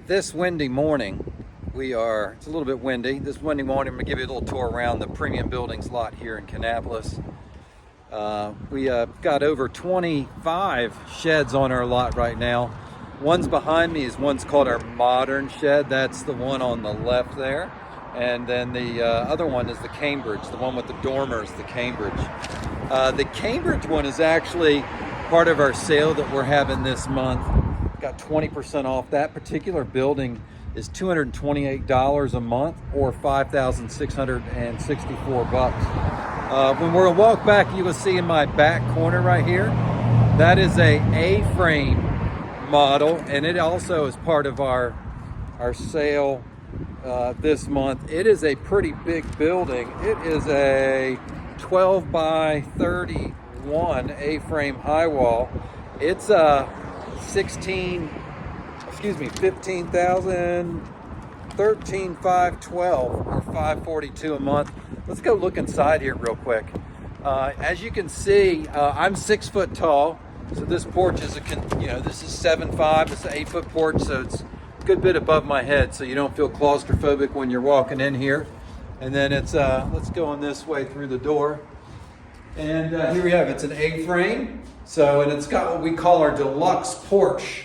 This windy morning, it's a little bit windy. This windy morning, I'm gonna give you a little tour around the Premium Buildings lot here in Kannapolis. We got over 25 sheds on our lot right now. One's behind me one's called our modern shed. That's the one on the left there. And then the other one is the Cambridge, the one with the dormers, the Cambridge. The Cambridge one is actually part of our sale that we're having this month. Got 20% off. That particular building is $228 a month, or $5,664. When we're walk back, you will see in my back corner right here, that is a A-frame model, and it also is part of our sale this month. It is a pretty big building. It is a 12 by 31 A-frame high wall. It's 13,512 or $542 a month. Let's go look inside here real quick. As you can see, I'm 6 foot tall, so this porch is this is 7'5", it's an 8 foot porch, so it's a good bit above my head, so you don't feel claustrophobic when you're walking in here. And then it's let's go on this way through the door. And here we have, it's an A-frame. And it's got what we call our deluxe porch.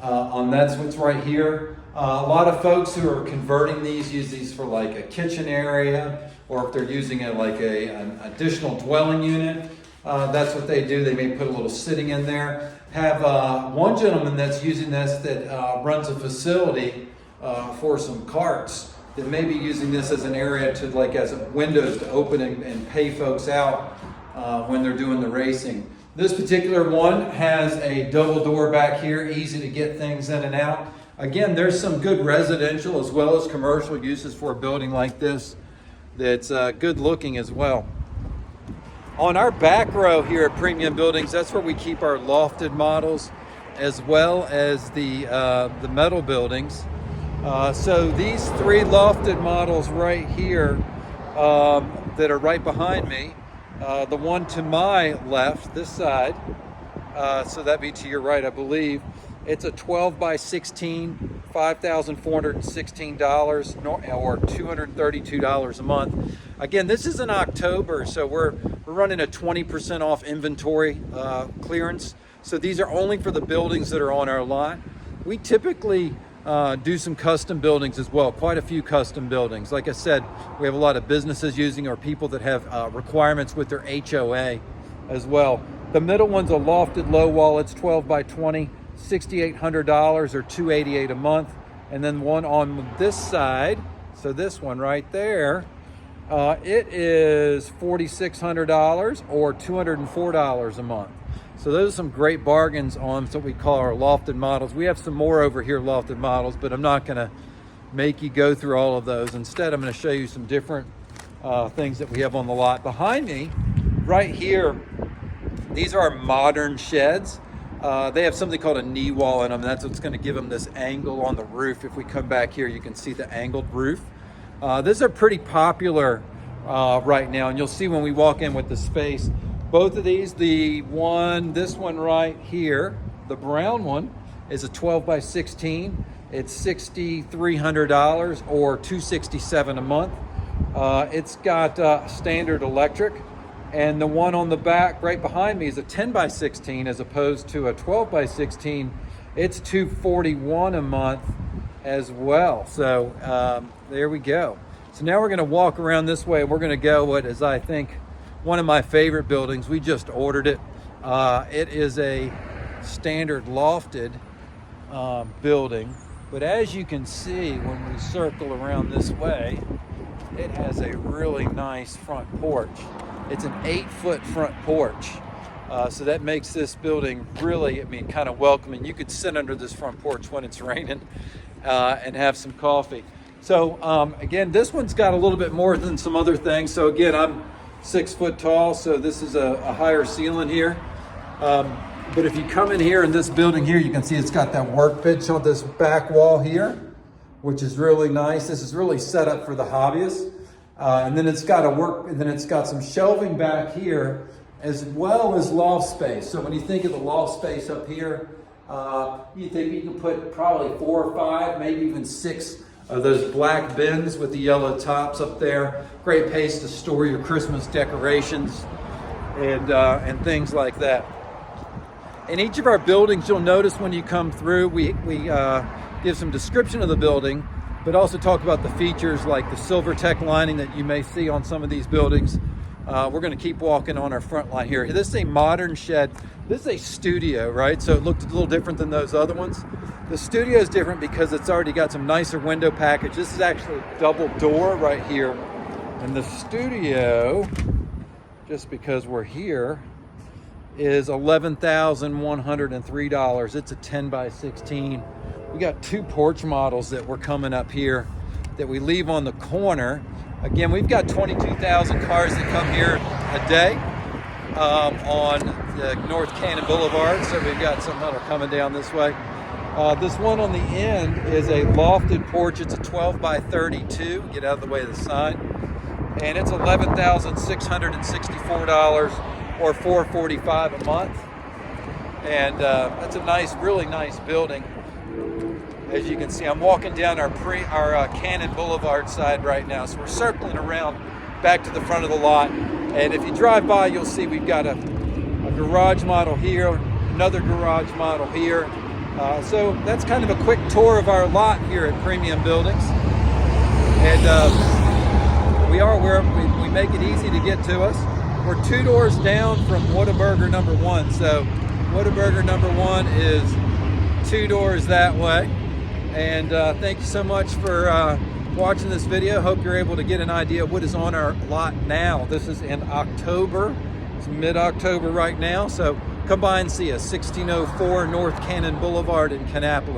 That's what's right here. A lot of folks who are converting these use these for like a kitchen area, or if they're using it like an additional dwelling unit, that's what they do. They may put a little sitting in there. Have one gentleman that's using this that runs a facility for some carts that may be using this as an area to as windows to open and pay folks out when they're doing the racing. This particular one has a double door back here, easy to get things in and out. Again, there's some good residential as well as commercial uses for a building like this that's good looking as well. On our back row here at Premium Buildings, that's where we keep our lofted models as well as the metal buildings. So these 3 lofted models right here that are right behind me, the one to my left, this side, so that'd be to your right, I believe. It's a 12 by 16, $5,416, or $232 a month. Again, this is in October, so we're running a 20% off inventory clearance. So these are only for the buildings that are on our lot. We typically do some custom buildings as well, quite a few custom buildings. Like I said, we have a lot of businesses using, or people that have requirements with their HOA as well. The middle one's a lofted low wall. It's 12 by 20, $6,800 or $288 a month. And then one on this side, so this one right there, it is $4,600 or $204 a month. So those are some great bargains on what we call our lofted models. We have some more over here, lofted models, but I'm not gonna make you go through all of those. Instead, I'm gonna show you some different things that we have on the lot. Behind me, right here, these are our modern sheds. They have something called a knee wall in them. That's what's gonna give them this angle on the roof. If we come back here, you can see the angled roof. These are pretty popular right now, and you'll see when we walk in with the space. Both of these, this one right here, the brown one, is a 12 by 16. It's $6,300 or $267 a month. It's got standard electric. And the one on the back right behind me is a 10 by 16 as opposed to a 12 by 16. It's $241 a month as well. So there we go. So now we're gonna walk around this way. We're gonna go what is, I think, one of my favorite buildings. We just ordered it. It is a standard lofted building, but as you can see when we circle around this way, it has a really nice front porch. It's an 8 foot front porch, so that makes this building really, kind of welcoming. You could sit under this front porch when it's raining and have some coffee. So again, this one's got a little bit more than some other things. So again, I'm 6 foot tall, so this is a higher ceiling here. But if you come in here in this building here, you can see it's got that workbench on this back wall here, which is really nice. This is really set up for the hobbyists. And then it's got some shelving back here, as well as loft space. So when you think of the loft space up here, You think you can put probably 4 or 5, maybe even 6 of those black bins with the yellow tops up there. Great place to store your Christmas decorations and things like that. In each of our buildings, you'll notice when you come through, we give some description of the building, but also talk about the features like the Silvertech lining that you may see on some of these buildings. We're going to keep walking on our front line here. This is a modern shed. This is a studio, right? So it looked a little different than those other ones. The studio is different because it's already got some nicer window package. This is actually a double door right here. And the studio, just because we're here, is $11,103. It's a 10 by 16. We got 2 porch models that we're coming up here that we leave on the corner. Again, we've got 22,000 cars that come here a day on the North Cannon Boulevard. So we've got some that are coming down this way. This one on the end is a lofted porch. It's a 12 by 32. Get out of the way of the sign. And it's $11,664 or $445 a month. And that's a nice, really nice building. As you can see, I'm walking down our Cannon Boulevard side right now. So we're circling around back to the front of the lot. And if you drive by, you'll see we've got a garage model here, another garage model here. So that's kind of a quick tour of our lot here at Premium Buildings. And we make it easy to get to us. We're 2 doors down from Whataburger number 1. So Whataburger number 1 is 2 doors that way. And thank you so much for watching this video. Hope you're able to get an idea of what is on our lot now. This is in October. It's mid-October right now. So come by and see us, 1604 North Cannon Boulevard in Kannapolis.